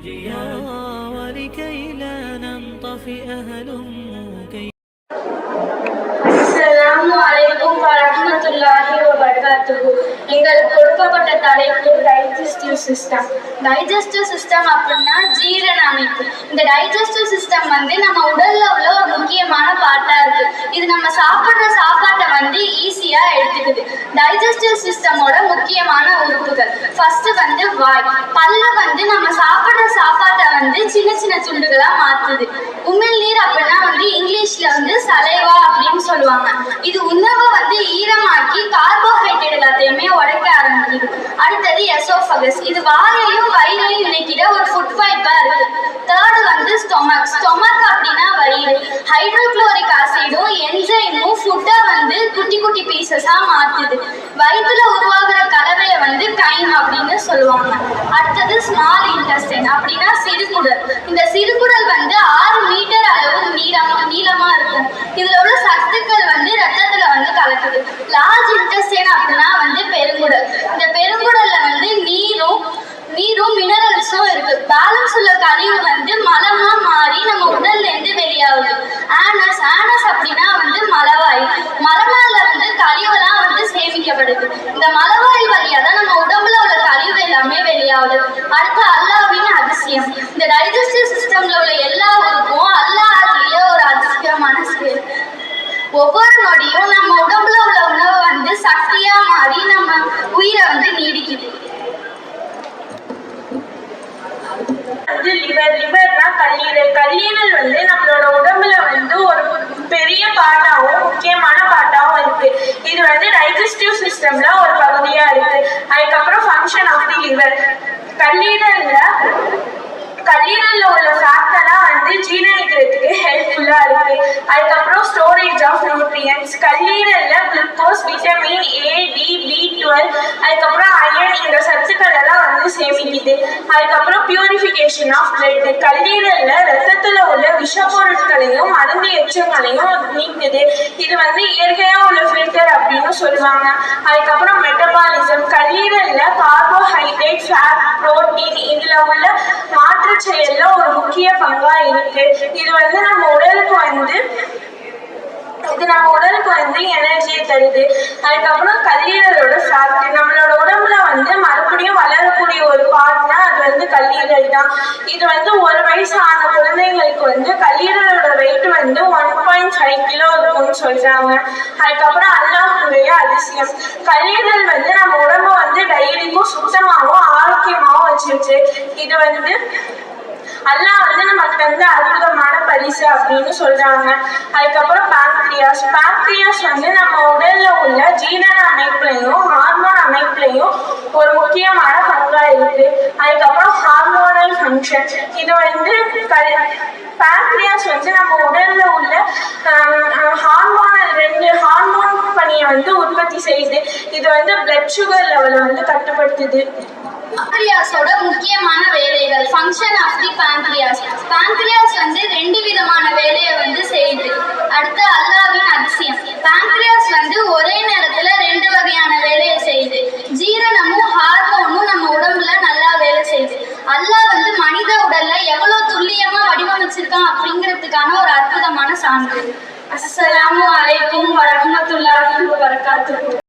ولكي لا ننطفئ هلموا அஸ்ஸலாமு அலைக்கும் வரஹ்மத்துல்லாஹி வபரகாத்துஹு. எங்களுக்கு கொடுக்கப்பட்ட தலைப்பு டைஜஸ்டிவ் சிஸ்டம். டைஜஸ்டிவ் சிஸ்டம் அப்படின்னா ஜீரண அமைப்பு. இந்த டைஜஸ்டிவ் சிஸ்டம் நம்ம உடல்ல உள்ள ஒரு முக்கியமான பார்ட்டா இருக்கு. இது நம்ம சாப்பிடுற சாப்பாட்டை ஈஸியா எடுத்துக்குது. டைஜஸ்டிவ் சிஸ்டமோட முக்கியமான உறுப்புகள் ஃபர்ஸ்ட் வாய். பல்லு நம்ம சாப்பிடுற சாப்பாட்டை சின்ன சின்ன துண்டுகளா மாத்துது. உமிழ்நீர் அப்படின்னா இங்கிலீஷ்ல சலைவா அப்படின்னு சொல்லுவாங்க. இது உணவை ஈரமாக்கி கார்போஹைட்ரேட் எல்லாத்தையுமே உடைக்க ஆரம்பிக்குது. அடுத்தது எசோஃபகஸ். இது வாயையும் வயிறையும் இணைக்கிற ஒரு ஃபுட் பைப்பா இருக்கு. Third stomach. ஸ்டொமக் அப்படின்னா வயிறு. ஹைட்ரோக்ளோரிக் ஆசிடும் என்சைமும் ஃபுட்டை குட்டி குட்டி பீசஸா மாத்துது. வயிற்றுல உருவாகிற கலவையை கைம் அப்படின்னு சொல்லுவாங்க. அடுத்தது ஸ்மால் இன்டெஸ்டைன் அப்படின்னா சிறுகுடல். இந்த சிறுகுடல் 6 மீட்டர் அளவு நீளமா இருக்கும். இதுல உள்ள சத்துக்கள் ரத்தத்துல கலக்குது. லார்ஜ் இன்டெஸ்டைன் அப்படின்னா பெருங்குடல். இந்த பெருங்குடல்ல நீரும் மினரல்ஸும் இருக்கு. பேலன்ஸ் உள்ள கழிவு மலமா மாறி நம்ம உடல்ல இருந்து வெளியாகுது. ஆனஸ் அப்படின்னா மலவாய். மலவாயில கழிவுலாம் சேமிக்கப்படுது. இந்த மலவாய் வழியா தான் நம்ம உடம்புல உள்ள கழிவு எல்லாமே வெளியாகுது. அடுத்து அல்லாஹ்வின் அதிசயம். இந்த டைஜஸ்டிவ் சிஸ்டம்ல உள்ள எல்லா உறுப்பும் அல்லாஹ்வுடைய ஒரு அதிசயமான செயல். ஒவ்வொரு நொடியும் நம்ம உடம்புல உள்ள உணவு சக்தியா மாறி நம்ம உயிரை நீடிக்குது. லிவர்னா கல்லீரல். கல்லீரல் நம்மளோட உடம்புல ஒரு பெரிய பார்ட்டாவும் முக்கியமான பார்ட்டாவும் இருக்கு. இது டைஜஸ்டிவ் சிஸ்டம்ல ஒரு பகுதியா இருக்கு. அதுக்கப்புறம் ஃபங்க்ஷன் ஆஃப் தி லிவர். கல்லீரல்ல உள்ள ஃபேக்டெல்லாம் ஜீரணிக்கிறதுக்கு ஹெல்ப்ஃபுல்லா இருக்கு. அதுக்கப்புறம் ஸ்டோரேஜ் ஆஃப் நியூட்ரியன்ஸ். கல்லீரல்ல glucose, vitamin A, D, B12, அதுக்கப்புறம் அயன், இந்த சத்துக்கள் எல்லாம் சேமிக்குது. அதுக்கப்புறம் பியூரிஃபிகேஷன் ஆஃப் பிளட். கல்லீரல்ல ரத்தத்துல உள்ள விஷ பொருட்களையும் மருந்து எச்சங்களையும் நீக்குது. இது இயற்கையா உள்ள ஃபில்டர் அப்படின்னு சொல்லுவாங்க. அதுக்கப்புறம் மெட்டபாலிசம். கல்லீரல்ல கார்போஹைட்ரேட், ஃபேட், புரோட்டீன் இதுல உள்ள மாற்று செயல்ல ஒரு முக்கிய பங்கா இருக்கு. இது நம்ம உடலுக்கு எனர்ஜியை தருது. அதுக்கப்புறம் கல்லீரலோட ஃபேக்ட். நம்மளோட உடம்புல மறுபடியும் வளரக்கூடிய ஒரு பார்ட்னா அது கல்லீரல் தான். இது 1 வயசு ஆன குழந்தைங்களுக்கு கல்லீரலோட வெயிட் 1.5 கிலோ இருக்கும்னு சொல்றாங்க. அதுக்கப்புறம் அல்லாஹ்வுடைய அதிசயம். கல்லீரல் நம்ம உடம்பு டைரிக்கும் சுத்தமாகவும் ஆரோக்கியமாகவும் வச்சிருக்கு. இது அல்லாஹ் நமக்கு தந்த அற்புதமான பரிசு அப்படின்னு சொல்றாங்க. அதுக்கப்புறம் பான்க்ரியாஸ். பான்க்ரியாஸ் நம்ம உடல்ல உள்ள ஜீரண அமைப்புலையும் ஹார்மோன் அமைப்புலையும் ஒரு முக்கியமான பங்கா இருக்கு. அதுக்கப்புறம் ஹார்மோனல் ஃபங்க்ஷன். இது பான்க்ரியாஸ் நம்ம உடல்ல உள்ள ரெண்டு ஹார்மோன் பணியை உற்பத்தி செய்யுது. இது பிளட் சுகர் லெவலை கட்டுப்படுத்துது. பான்க்ரியாஸோட முக்கியமான வேலைகள். ஃபங்க்ஷன் ஆஃப் தி பான்க்ரியாஸ். பான்க்ரியாஸ் 2 விதமான வேலையை செய்யுது. அடுத்து அல்லாஹ்வின் அதிசயம். பான்க்ரியாஸ் ஒரே நேரத்துல 2 வகையான வேலையை செய்யுது. ஜீரணமும் ஹார்மோனும் நம்ம உடம்புல நல்லா வேலை செய்யுது. அல்லாஹ் மனித உடல்ல எவ்வளவு துல்லியமா வடிவமைச்சிருக்கான் அப்படிங்கிறதுக்கான ஒரு அற்புதமான சான்று. அஸ்ஸலாமு அலைக்கும் வரஹ்மத்துல்லாஹி வபரகாத்துஹு.